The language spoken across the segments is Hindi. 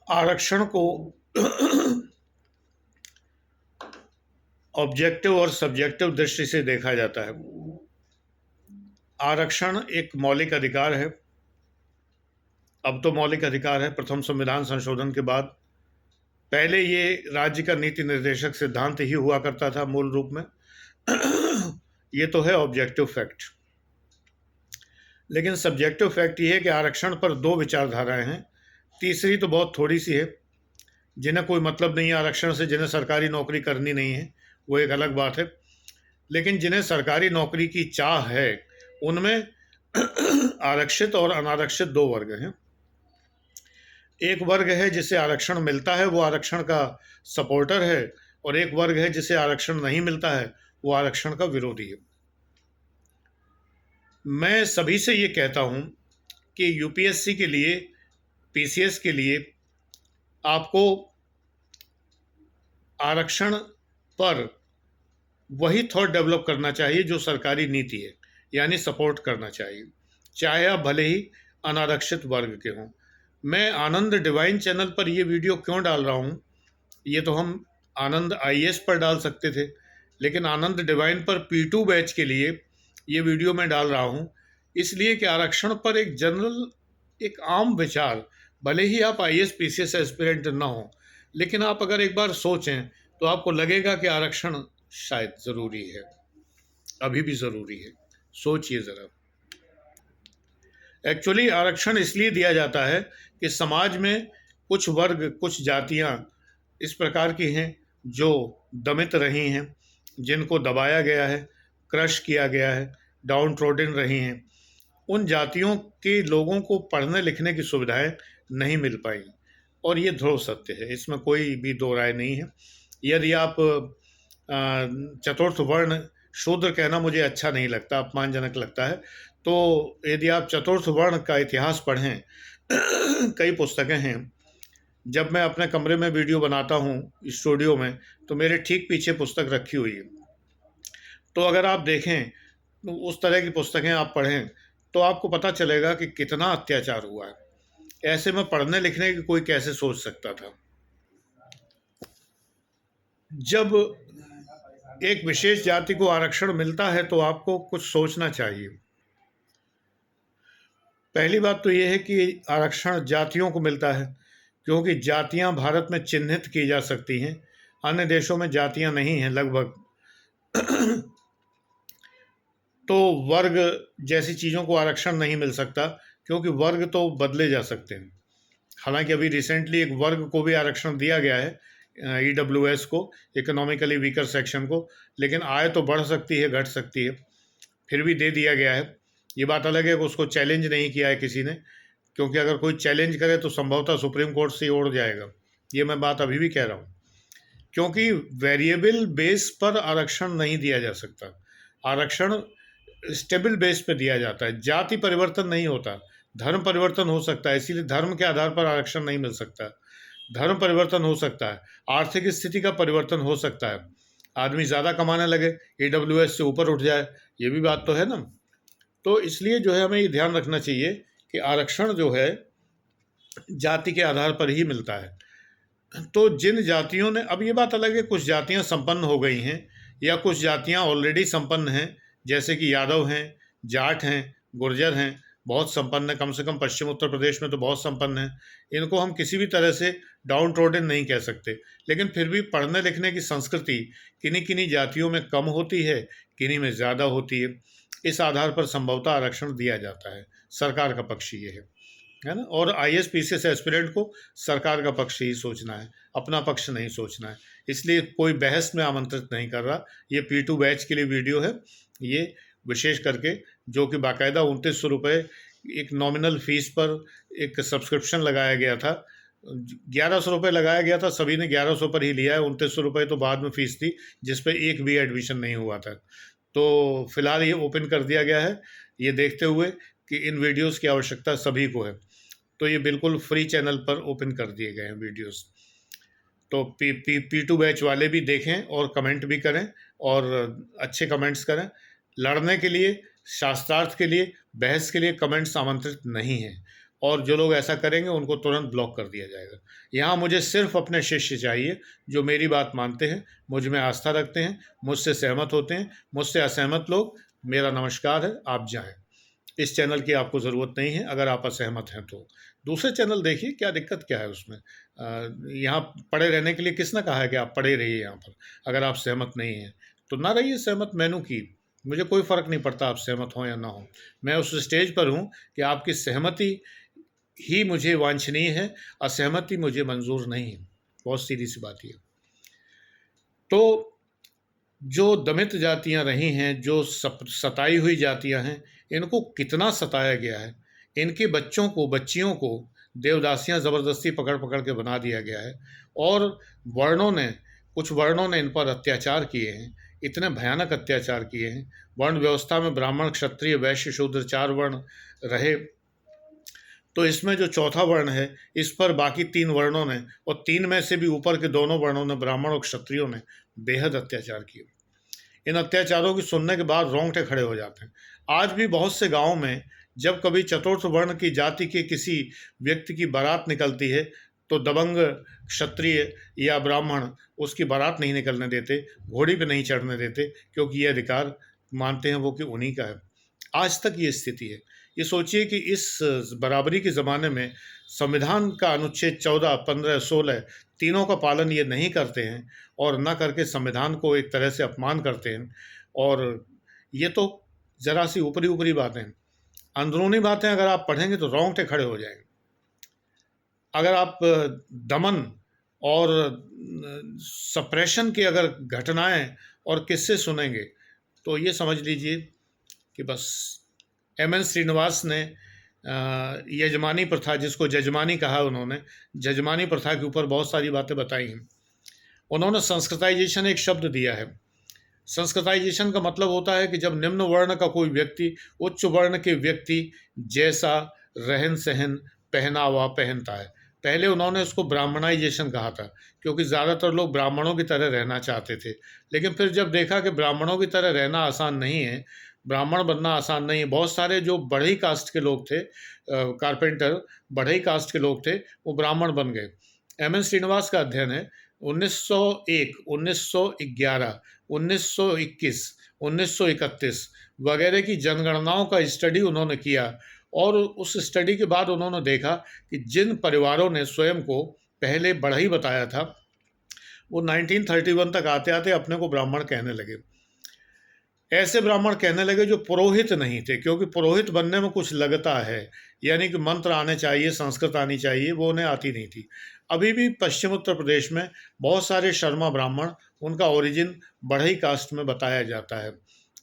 आरक्षण को ऑब्जेक्टिव और सब्जेक्टिव दृष्टि से देखा जाता है। आरक्षण एक मौलिक अधिकार है। अब तो मौलिक अधिकार है प्रथम संविधान संशोधन के बाद। पहले ये राज्य का नीति निर्देशक सिद्धांत ही हुआ करता था मूल रूप में। ये तो है ऑब्जेक्टिव फैक्ट। लेकिन सब्जेक्टिव फैक्ट ये है कि आरक्षण पर दो विचारधाराएं हैं। तीसरी तो बहुत थोड़ी सी है। जिन्हें कोई मतलब नहीं है आरक्षण से, जिन्हें सरकारी नौकरी करनी नहीं है, वो एक अलग बात है। लेकिन जिन्हें सरकारी नौकरी की चाह है, उनमें आरक्षित और अनारक्षित दो वर्ग हैं। एक वर्ग है जिसे आरक्षण मिलता है, वो आरक्षण का सपोर्टर है, और एक वर्ग है जिसे आरक्षण नहीं मिलता है, वो आरक्षण का विरोधी है। मैं सभी से ये कहता हूँ कि यूपीएससी के लिए, पीसीएस के लिए आपको आरक्षण पर वही थॉट डेवलप करना चाहिए जो सरकारी नीति है, यानी सपोर्ट करना चाहिए, चाहे आप भले ही अनारक्षित वर्ग के हों। मैं आनंद डिवाइन चैनल पर ये वीडियो क्यों डाल रहा हूँ? ये तो हम आनंद आईएएस पर डाल सकते थे, लेकिन आनंद डिवाइन पर P2 बैच के लिए ये वीडियो मैं डाल रहा हूँ इसलिए कि आरक्षण पर एक जनरल, एक आम विचार, भले ही आप आईएएस पीसीएस एस्पिरेंट ना हो, लेकिन आप अगर एक बार सोचें तो आपको लगेगा कि आरक्षण शायद ज़रूरी है, अभी भी ज़रूरी है। सोचिए ज़रा। एक्चुअली आरक्षण इसलिए दिया जाता है कि समाज में कुछ वर्ग, कुछ जातियां इस प्रकार की हैं जो दमित रही हैं, जिनको दबाया गया है, क्रश किया गया है, डाउन ट्रोडन रही हैं। उन जातियों के लोगों को पढ़ने लिखने की सुविधाएं नहीं मिल पाई, और ये ध्रुव सत्य है, इसमें कोई भी दो राय नहीं है। यदि आप चतुर्थ वर्ण शूद्र कहना मुझे अच्छा नहीं लगता, अपमानजनक लगता है, तो यदि आप चतुर्थ वर्ण का इतिहास पढ़ें, कई पुस्तकें हैं। जब मैं अपने कमरे में वीडियो बनाता हूँ स्टूडियो में, तो मेरे ठीक पीछे पुस्तक रखी हुई है। तो अगर आप देखें तो उस तरह की पुस्तकें आप पढ़ें तो आपको पता चलेगा कि कितना अत्याचार हुआ है। ऐसे में पढ़ने लिखने की कोई कैसे सोच सकता था? जब एक विशेष जाति को आरक्षण मिलता है तो आपको कुछ सोचना चाहिए। पहली बात तो यह है कि आरक्षण जातियों को मिलता है क्योंकि जातियां भारत में चिन्हित की जा सकती हैं, अन्य देशों में जातियां नहीं हैं लगभग। तो वर्ग जैसी चीज़ों को आरक्षण नहीं मिल सकता क्योंकि वर्ग तो बदले जा सकते हैं। हालांकि अभी रिसेंटली एक वर्ग को भी आरक्षण दिया गया है, ईडब्ल्यूएस को, इकोनॉमिकली वीकर सेक्शन को, लेकिन आय तो बढ़ सकती है, घट सकती है, फिर भी दे दिया गया है। ये बात अलग है कि उसको चैलेंज नहीं किया है किसी ने, क्योंकि अगर कोई चैलेंज करे तो संभवतः सुप्रीम कोर्ट से उड़ जाएगा। ये मैं बात अभी भी कह रहा हूँ, क्योंकि वेरिएबल बेस पर आरक्षण नहीं दिया जा सकता। आरक्षण स्टेबल बेस पे दिया जाता है, जाति परिवर्तन नहीं होता, धर्म परिवर्तन हो सकता है, इसीलिए धर्म के आधार पर आरक्षण नहीं मिल सकता। धर्म परिवर्तन हो सकता है, आर्थिक स्थिति का परिवर्तन हो सकता है, आदमी ज़्यादा कमाने लगे, ईडब्ल्यूएस से ऊपर उठ जाए, ये भी बात तो है ना। तो इसलिए जो है हमें ये ध्यान रखना चाहिए कि आरक्षण जो है जाति के आधार पर ही मिलता है। तो जिन जातियों ने, अब ये बात अलग है कुछ जातियां संपन्न हो गई हैं या कुछ जातियां ऑलरेडी संपन्न हैं, जैसे कि यादव हैं, जाट हैं, गुर्जर हैं, बहुत संपन्न है, कम से कम पश्चिम उत्तर प्रदेश में तो बहुत संपन्न है। इनको हम किसी भी तरह से डाउन ट्रोडन नहीं कह सकते, लेकिन फिर भी पढ़ने लिखने की संस्कृति किन्हीं किन्हीं जातियों में कम होती है, किन्हीं में ज़्यादा होती है। इस आधार पर संभवतः आरक्षण दिया जाता है। सरकार का पक्ष ये है ना। और आईएएस पीसीएस एस्पिरेंट को सरकार का पक्ष ही सोचना है, अपना पक्ष नहीं सोचना है। इसलिए कोई बहस में आमंत्रित नहीं कर रहा। ये P2 बैच के लिए वीडियो है, ये विशेष करके, जो कि बाकायदा 2900 रुपये एक नॉमिनल फीस पर एक सब्सक्रिप्शन लगाया गया था। 1100 रुपये लगाया गया था, सभी ने 1100 पर ही लिया है। 2900 रुपये तो बाद में फ़ीस थी, जिस पर एक भी एडमिशन नहीं हुआ था। तो फिलहाल ये ओपन कर दिया गया है, ये देखते हुए कि इन वीडियोस की आवश्यकता सभी को है, तो ये बिल्कुल फ्री चैनल पर ओपन कर दिए गए हैं वीडियोस। तो P2 बैच वाले भी देखें और कमेंट भी करें, और अच्छे कमेंट्स करें। लड़ने के लिए, शास्त्रार्थ के लिए, बहस के लिए कमेंट्स आमंत्रित नहीं हैं। और जो लोग ऐसा करेंगे उनको तुरंत ब्लॉक कर दिया जाएगा। यहाँ मुझे सिर्फ अपने शिष्य चाहिए जो मेरी बात मानते हैं, मुझ में आस्था रखते हैं, मुझसे सहमत होते हैं। मुझसे असहमत लोग, मेरा नमस्कार है, आप जाएं। इस चैनल की आपको ज़रूरत नहीं है अगर आप असहमत हैं तो। दूसरे चैनल देखिए, क्या दिक्कत क्या है उसमें। यहाँ पड़े रहने के लिए किसने कहा है कि आप पड़े रहिए यहाँ पर। अगर आप सहमत नहीं हैं तो ना रहिए सहमत, मैनू की, मुझे कोई फ़र्क नहीं पड़ता आप सहमत हों या ना हों। मैं उस स्टेज पर हूँ कि आपकी सहमति ही मुझे वांछनीय है, असहमति मुझे मंजूर नहीं है। बहुत सीधी सी बात ये। तो जो दमित जातियां रही हैं, जो सताई हुई जातियां हैं, इनको कितना सताया गया है। इनके बच्चों को, बच्चियों को देवदासियां ज़बरदस्ती पकड़ पकड़ के बना दिया गया है। और वर्णों ने, कुछ वर्णों ने इन पर अत्याचार किए हैं, इतने भयानक अत्याचार किए हैं। वर्ण व्यवस्था में ब्राह्मण, क्षत्रिय, वैश्य, शूद्र 4 वर्ण रहे। तो इसमें जो चौथा वर्ण है, इस पर बाकी 3 वर्णों ने, और 3 में से भी ऊपर के दोनों वर्णों ने, ब्राह्मण और क्षत्रियों ने, बेहद अत्याचार किए। इन अत्याचारों की सुनने के बाद रोंगटे खड़े हो जाते हैं। आज भी बहुत से गांवों में जब कभी चतुर्थ वर्ण की जाति के किसी व्यक्ति की बारात निकलती है तो दबंग क्षत्रिय या ब्राह्मण उसकी बारात नहीं निकलने देते, घोड़ी पे नहीं चढ़ने देते, क्योंकि ये अधिकार मानते हैं वो कि उन्हीं का है। आज तक ये स्थिति है। ये सोचिए कि इस बराबरी के ज़माने में संविधान का अनुच्छेद 14, 15, 16 तीनों का पालन ये नहीं करते हैं, और ना करके संविधान को एक तरह से अपमान करते हैं। और ये तो ज़रा सी ऊपरी ऊपरी बातें हैं। अंदरूनी बातें अगर आप पढ़ेंगे तो रोंगटे खड़े हो जाएंगे। अगर आप दमन और सप्रेशन की अगर घटनाएं और किस्से सुनेंगे तो ये समझ लीजिए कि बस। एम.एन. श्रीनिवास ने यजमानी प्रथा, जिसको जजमानी कहा उन्होंने, जजमानी प्रथा के ऊपर बहुत सारी बातें बताई हैं। उन्होंने संस्कृताइजेशन एक शब्द दिया है। संस्कृताइजेशन का मतलब होता है कि जब निम्न वर्ण का कोई व्यक्ति उच्च वर्ण के व्यक्ति जैसा रहन सहन, पहनावा पहनता है। पहले उन्होंने उसको ब्राह्मणाइजेशन कहा था, क्योंकि ज़्यादातर लोग ब्राह्मणों की तरह रहना चाहते थे। लेकिन फिर जब देखा कि ब्राह्मणों की तरह रहना आसान नहीं है, ब्राह्मण बनना आसान नहीं है, बहुत सारे जो बढ़ई कास्ट के लोग थे, कारपेंटर बढ़ई कास्ट के लोग थे, वो ब्राह्मण बन गए। एम.एन. श्रीनिवास का अध्ययन है 1901, 1911, 1921, 1931 वगैरह की जनगणनाओं का स्टडी उन्होंने किया। और उस स्टडी के बाद उन्होंने देखा कि जिन परिवारों ने स्वयं को पहले बढ़ई बताया था, वो 1931 तक आते आते अपने को ब्राह्मण कहने लगे। ऐसे ब्राह्मण कहने लगे जो पुरोहित नहीं थे, क्योंकि पुरोहित बनने में कुछ लगता है, यानी कि मंत्र आने चाहिए, संस्कृत आनी चाहिए, वो उन्हें आती नहीं थी। अभी भी पश्चिम उत्तर प्रदेश में बहुत सारे शर्मा ब्राह्मण, उनका ओरिजिन बढ़ई कास्ट में बताया जाता है।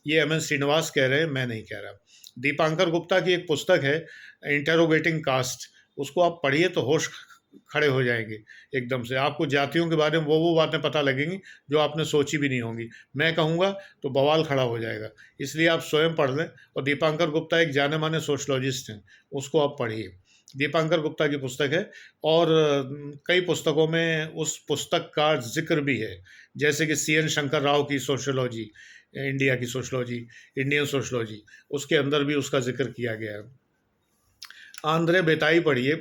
ये एम.एन. श्रीनिवास कह रहे हैं, मैं नहीं कह रहा। दीपांकर गुप्ता की एक पुस्तक है इंटेरोगेटिंग कास्ट, उसको आप पढ़िए तो होश खड़े हो जाएंगे एकदम से। आपको जातियों के बारे में वो बातें पता लगेंगी जो आपने सोची भी नहीं होंगी। मैं कहूँगा तो बवाल खड़ा हो जाएगा, इसलिए आप स्वयं पढ़ लें। और दीपांकर गुप्ता एक जाने माने सोशलॉजिस्ट हैं, उसको आप पढ़िए। दीपांकर गुप्ता की पुस्तक है, और कई पुस्तकों में उस पुस्तक का जिक्र भी है, जैसे कि C.N. शंकर राव की सोशलॉजी, इंडिया की सोशलॉजी, इंडियन सोशलॉजी, उसके अंदर भी उसका जिक्र किया गया है। आंद्रे बेताई पढ़िए,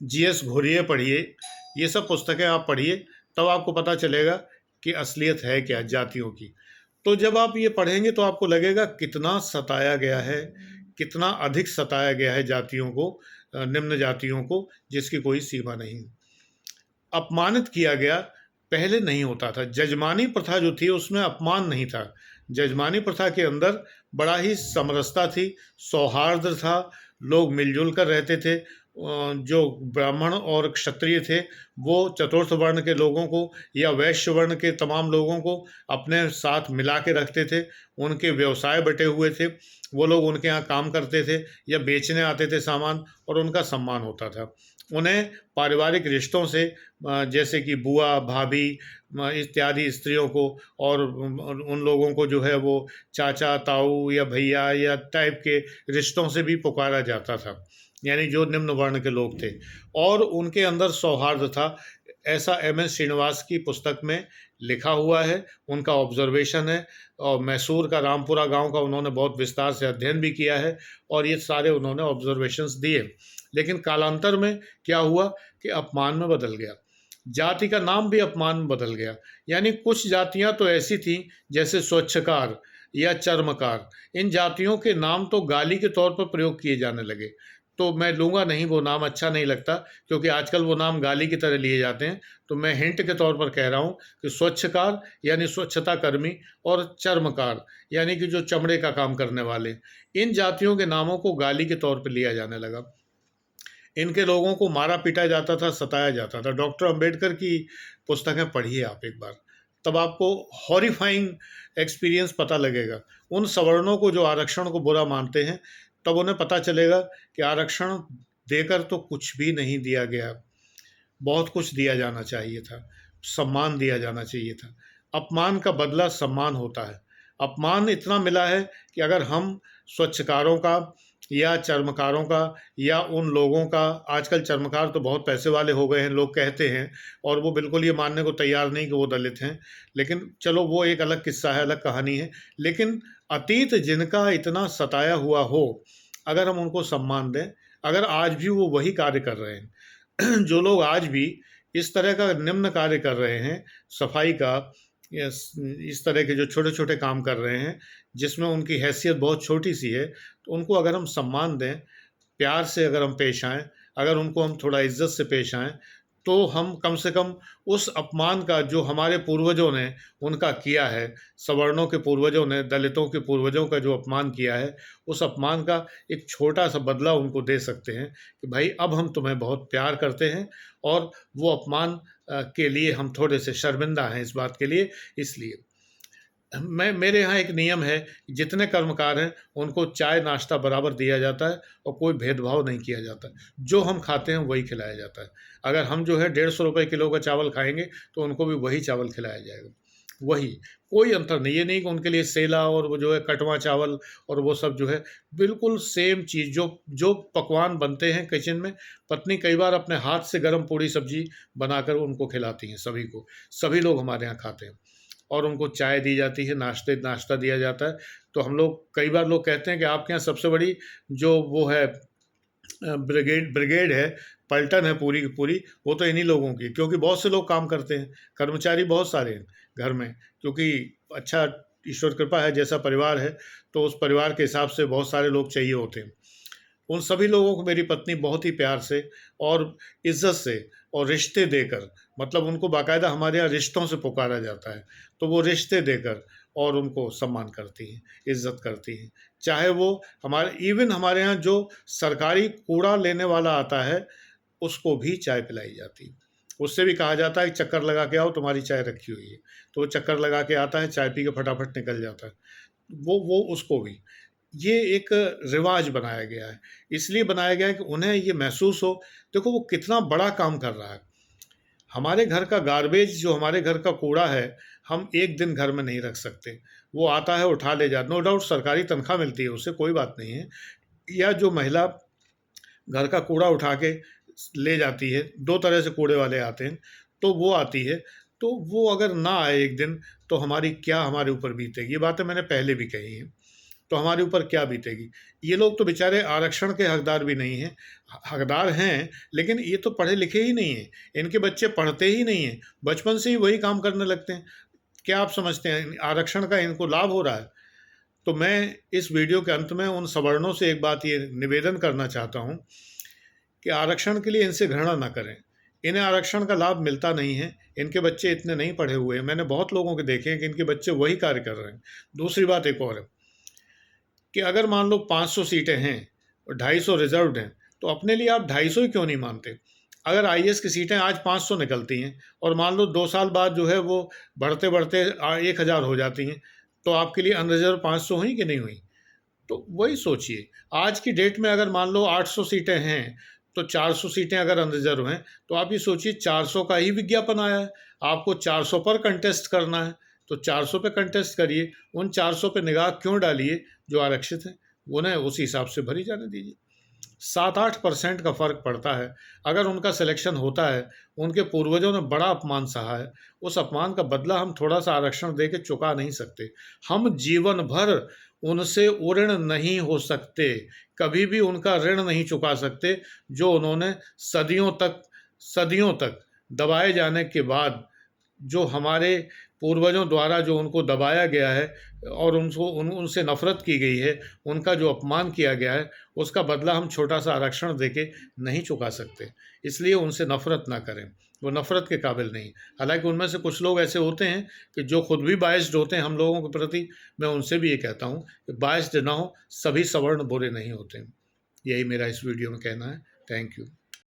G.S. घोरिये पढ़िए, ये सब पुस्तकें आप पढ़िए, तब आपको पता चलेगा कि असलियत है क्या जातियों की। तो जब आप ये पढ़ेंगे तो आपको लगेगा कितना सताया गया है, कितना अधिक सताया गया है जातियों को, निम्न जातियों को, जिसकी कोई सीमा नहीं। अपमानित किया गया, पहले नहीं होता था। जजमानी प्रथा जो थी उसमें अपमान नहीं था। जजमानी प्रथा के अंदर बड़ा ही समरसता थी, सौहार्द था, लोग मिलजुल कर रहते थे। जो ब्राह्मण और क्षत्रिय थे वो चतुर्थ वर्ण के लोगों को या वैश्य वर्ण के तमाम लोगों को अपने साथ मिला के रखते थे। उनके व्यवसाय बटे हुए थे, वो लोग उनके यहाँ काम करते थे या बेचने आते थे सामान, और उनका सम्मान होता था। उन्हें पारिवारिक रिश्तों से, जैसे कि बुआ, भाभी इत्यादि स्त्रियों को, और उन लोगों को जो है वो चाचा, ताऊ या भैया या टाइप के रिश्तों से भी पुकारा जाता था, यानी जो निम्न वर्ण के लोग थे, और उनके अंदर सौहार्द था। ऐसा एम.एन. श्रीनिवास की पुस्तक में लिखा हुआ है, उनका ऑब्जर्वेशन है। और मैसूर का रामपुरा गांव का उन्होंने बहुत विस्तार से अध्ययन भी किया है, और ये सारे उन्होंने ऑब्जर्वेशंस दिए। लेकिन कालांतर में क्या हुआ कि अपमान में बदल गया। जाति का नाम भी अपमान में बदल गया। यानी कुछ जातियां तो ऐसी थीं जैसे स्वच्छकार या चर्मकार, इन जातियों के नाम तो गाली के तौर पर प्रयोग किए जाने लगे। तो मैं लूँगा नहीं, वो नाम अच्छा नहीं लगता, क्योंकि आजकल वो नाम गाली की तरह लिए जाते हैं। तो मैं हिंट के तौर पर कह रहा हूँ कि स्वच्छकार यानी स्वच्छता कर्मी, और चर्मकार यानी कि जो चमड़े का काम करने वाले, इन जातियों के नामों को गाली के तौर पर लिया जाने लगा। इनके लोगों को मारा पीटा जाता था, सताया जाता था। डॉक्टर अंबेडकर की पुस्तकें पढ़िए आप एक बार, तब आपको हॉरिफाइंग एक्सपीरियंस पता लगेगा। उन सवर्णों को जो आरक्षण को बुरा मानते हैं, तब उन्हें पता चलेगा कि आरक्षण देकर तो कुछ भी नहीं दिया गया, बहुत कुछ दिया जाना चाहिए था, सम्मान दिया जाना चाहिए था। अपमान का बदला सम्मान होता है। अपमान इतना मिला है कि अगर हम स्वच्छकारों का या चर्मकारों का या उन लोगों का, आजकल चर्मकार तो बहुत पैसे वाले हो गए हैं लोग कहते हैं, और वो बिल्कुल ये मानने को तैयार नहीं कि वो दलित हैं, लेकिन चलो वो एक अलग किस्सा है, अलग कहानी है। लेकिन अतीत जिनका इतना सताया हुआ हो, अगर हम उनको सम्मान दें, अगर आज भी वो वही कार्य कर रहे हैं जो लोग आज भी इस तरह का निम्न कार्य कर रहे हैं, सफाई का या इस तरह के जो छोटे छोटे काम कर रहे हैं, जिसमें उनकी हैसियत बहुत छोटी सी है, तो उनको अगर हम सम्मान दें, प्यार से अगर हम पेश आएँ, अगर उनको हम थोड़ा इज्जत से पेश आएँ, तो हम कम से कम उस अपमान का जो हमारे पूर्वजों ने उनका किया है, सवर्णों के पूर्वजों ने दलितों के पूर्वजों का जो अपमान किया है, उस अपमान का एक छोटा सा बदला उनको दे सकते हैं कि भाई अब हम तुम्हें बहुत प्यार करते हैं, और वो अपमान के लिए हम थोड़े से शर्मिंदा हैं इस बात के लिए। इसलिए मेरे यहाँ एक नियम है, जितने कर्मकार हैं उनको चाय नाश्ता बराबर दिया जाता है, और कोई भेदभाव नहीं किया जाता। जो हम खाते हैं वही खिलाया जाता है। अगर हम जो है 150 रुपये किलो का चावल खाएंगे, तो उनको भी वही चावल खिलाया जाएगा, वही, कोई अंतर नहीं। ये नहीं कि उनके लिए सेला और वो जो है कटवा चावल और वो सब जो है, बिल्कुल सेम चीज़। जो जो पकवान बनते हैं किचन में, पत्नी कई बार अपने हाथ से गर्म पूड़ी सब्जी बनाकर उनको खिलाती हैं सभी को। सभी लोग हमारे यहाँ खाते हैं, और उनको चाय दी जाती है, नाश्ता दिया जाता है। तो हम लोग, कई बार लोग कहते हैं कि आपके यहाँ सबसे बड़ी जो वो है ब्रिगेड है, पलटन है पूरी की पूरी, वो तो इन्हीं लोगों की, क्योंकि बहुत से लोग काम करते हैं, कर्मचारी बहुत सारे हैं घर में, क्योंकि अच्छा ईश्वर कृपा है, जैसा परिवार है तो उस परिवार के हिसाब से बहुत सारे लोग चाहिए होते हैं। उन सभी लोगों को मेरी पत्नी बहुत ही प्यार से और इज्जत से और रिश्ते देकर, मतलब उनको बाकायदा हमारे यहाँ रिश्तों से पुकारा जाता है, तो वो रिश्ते देकर और उनको सम्मान करती हैं, इज्जत करती हैं। चाहे वो हमारे यहाँ जो सरकारी कूड़ा लेने वाला आता है, उसको भी चाय पिलाई जाती है। उससे भी कहा जाता है कि चक्कर लगा के आओ, तुम्हारी चाय रखी हुई है। तो वो चक्कर लगा के आता है, चाय पी के फटाफट निकल जाता है। वो उसको भी, ये एक रिवाज बनाया गया है। इसलिए बनाया गया है कि उन्हें ये महसूस हो, देखो वो कितना बड़ा काम कर रहा है। हमारे घर का गार्बेज, जो हमारे घर का कूड़ा है, हम एक दिन घर में नहीं रख सकते। वो आता है, उठा ले जाता, नो डाउट सरकारी तनख्वाह मिलती है उससे, कोई बात नहीं है। या जो महिला घर का कूड़ा उठा के ले जाती है, 2 तरह से कूड़े वाले आते हैं, तो वो आती है, तो वो अगर ना आए एक दिन, तो हमारे ऊपर बीतेगी। ये बातें मैंने पहले भी कही हैं। तो हमारे ऊपर क्या बीतेगी। ये लोग तो बेचारे आरक्षण के हकदार भी नहीं हैं, हकदार हैं, लेकिन ये तो पढ़े लिखे ही नहीं हैं। इनके बच्चे पढ़ते ही नहीं हैं, बचपन से ही वही काम करने लगते हैं। क्या आप समझते हैं आरक्षण का इनको लाभ हो रहा है? तो मैं इस वीडियो के अंत में उन सवर्णों से एक बात ये निवेदन करना चाहता हूँ कि आरक्षण के लिए इनसे घृणा ना करें। इन्हें आरक्षण का लाभ मिलता नहीं है, इनके बच्चे इतने नहीं पढ़े हुए हैं। मैंने बहुत लोगों के देखे हैं कि इनके बच्चे वही कार्य कर रहे हैं। दूसरी बात एक और है कि अगर मान लो 500 सीटें हैं और 250 रिजर्व्ड हैं, तो अपने लिए आप 250 ही क्यों नहीं मानते? अगर आईएएस की सीटें आज 500 निकलती हैं और मान लो 2 साल बाद जो है वो बढ़ते बढ़ते 1000 हो जाती हैं, तो आपके लिए अनरिजर्व 500 हुई कि नहीं हुई? तो वही सोचिए, आज की डेट में अगर मान लो 800 सीटें हैं, तो 400 सीटें अगर अनरिजर्व हैं, तो आप ये सोचिए 400 का ही विज्ञापन आया है, आपको 400 पर कंटेस्ट करना है, तो 400 पे कंटेस्ट करिए। उन 400 पे निगाह क्यों डालिए जो आरक्षित हैं, उन्हें उस हिसाब से भरी जाने दीजिए। 7-8% का फ़र्क पड़ता है। अगर उनका सिलेक्शन होता है, उनके पूर्वजों ने बड़ा अपमान सहा है, उस अपमान का बदला हम थोड़ा सा आरक्षण दे के चुका नहीं सकते। हम जीवन भर उनसे ऋण नहीं हो सकते, कभी भी उनका ऋण नहीं चुका सकते जो उन्होंने सदियों तक दबाए जाने के बाद, जो हमारे पूर्वजों द्वारा जो उनको दबाया गया है और उनसे नफ़रत की गई है, उनका जो अपमान किया गया है, उसका बदला हम छोटा सा आरक्षण देके नहीं चुका सकते। इसलिए उनसे नफ़रत ना करें, वो नफ़रत के काबिल नहीं। हालांकि उनमें से कुछ लोग ऐसे होते हैं कि जो खुद भी बायस्ड होते हैं हम लोगों के प्रति। मैं उनसे भी ये कहता हूँ कि बायस्ड ना हो, सभी सवर्ण बुरे नहीं होते। यही मेरा इस वीडियो में कहना है। Thank you.